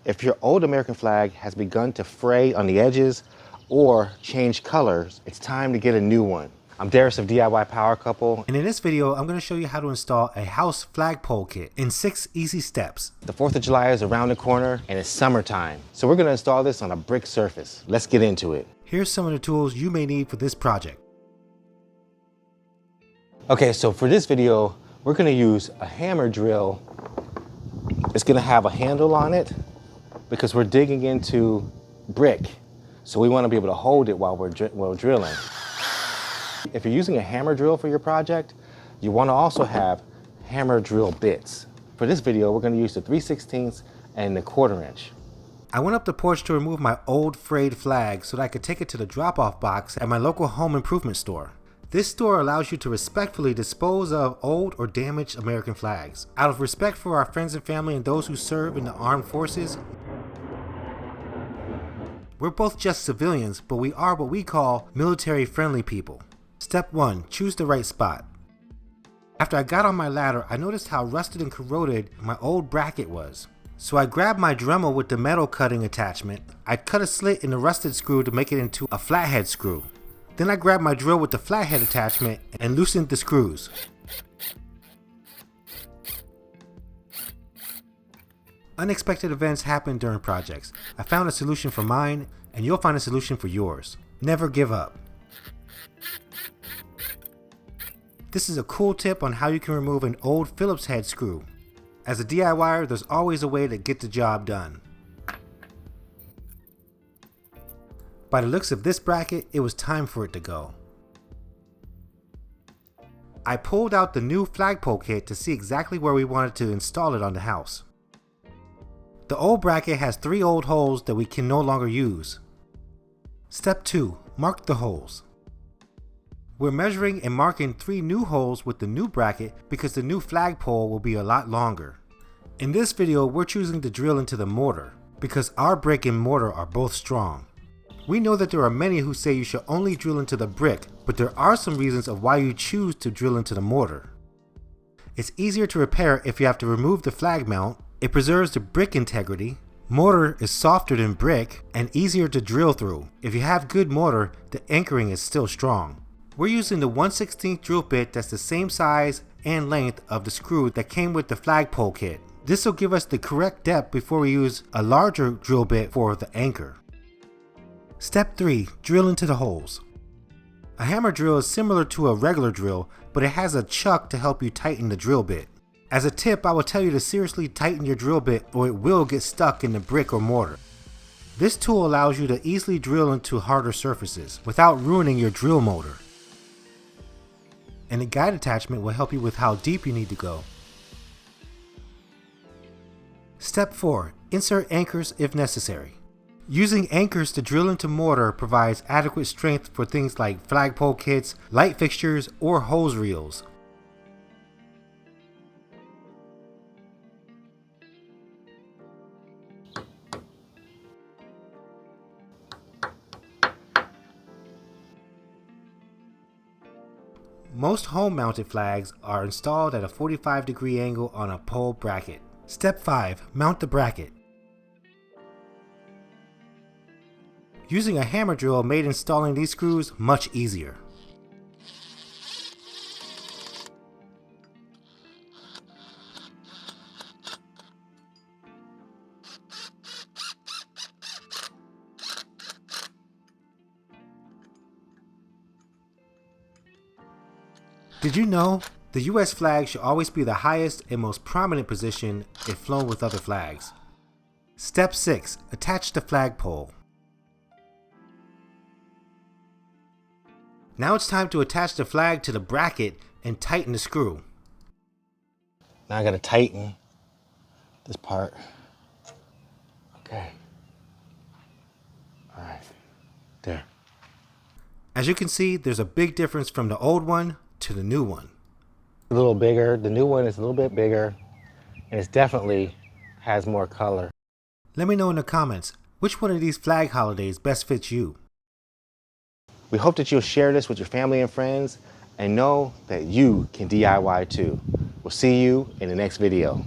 If your old American flag has begun to fray on the edges or change colors, it's time to get a new one. I'm Daires of DIY Power Couple. And in this video, I'm going to show you how to install a house flagpole kit in 6 easy steps. The 4th of July is around the corner and it's summertime. So we're going to install this on a brick surface. Let's get into it. Here's some of the tools you may need for this project. Okay, so for this video, we're going to use a hammer drill. It's going to have a handle on it because we're digging into brick. So we want to be able to hold it while we're drilling. If you're using a hammer drill for your project, you want to also have hammer drill bits. For this video, we're going to use the 3/16 and the 1/4 inch. I went up the porch to remove my old frayed flag so that I could take it to the drop-off box at my local home improvement store. This store allows you to respectfully dispose of old or damaged American flags. Out of respect for our friends and family and those who serve in the armed forces, we're both just civilians, but we are what we call military-friendly people. Step 1. Choose the right spot. After I got on my ladder, I noticed how rusted and corroded my old bracket was. So I grabbed my Dremel with the metal cutting attachment. I cut a slit in the rusted screw to make it into a flathead screw. Then I grabbed my drill with the flathead attachment and loosened the screws. Unexpected events happen during projects. I found a solution for mine, and you'll find a solution for yours. Never give up. This is a cool tip on how you can remove an old Phillips head screw. As a DIYer, there's always a way to get the job done. By the looks of this bracket, it was time for it to go. I pulled out the new flagpole kit to see exactly where we wanted to install it on the house. The old bracket has 3 old holes that we can no longer use. Step 2. Mark the holes. We're measuring and marking 3 new holes with the new bracket because the new flagpole will be a lot longer. In this video, we're choosing to drill into the mortar because our brick and mortar are both strong. We know that there are many who say you should only drill into the brick, but there are some reasons of why you choose to drill into the mortar. It's easier to repair if you have to remove the flag mount, it preserves the brick integrity, mortar is softer than brick, and easier to drill through. If you have good mortar, the anchoring is still strong. We're using the 1/16 drill bit that's the same size and length of the screw that came with the flagpole kit. This will give us the correct depth before we use a larger drill bit for the anchor. Step 3. Drill into the holes. A hammer drill is similar to a regular drill, but it has a chuck to help you tighten the drill bit. As a tip, I will tell you to seriously tighten your drill bit or it will get stuck in the brick or mortar. This tool allows you to easily drill into harder surfaces without ruining your drill motor. And the guide attachment will help you with how deep you need to go. Step 4. Insert anchors if necessary. Using anchors to drill into mortar provides adequate strength for things like flagpole kits, light fixtures, or hose reels. Most home-mounted flags are installed at a 45-degree angle on a pole bracket. Step 5. Mount the bracket. Using a hammer drill made installing these screws much easier. Did you know the US flag should always be the highest and most prominent position if flown with other flags? Step 6. Attach the flagpole. Now it's time to attach the flag to the bracket and tighten the screw. Now I gotta tighten this part. Okay. All right, there. As you can see, there's a big difference from the old one to the new one. A little bigger, the new one is a little bit bigger, and it definitely has more color. Let me know in the comments, which one of these flag holidays best fits you? We hope that you'll share this with your family and friends and know that you can DIY too. We'll see you in the next video.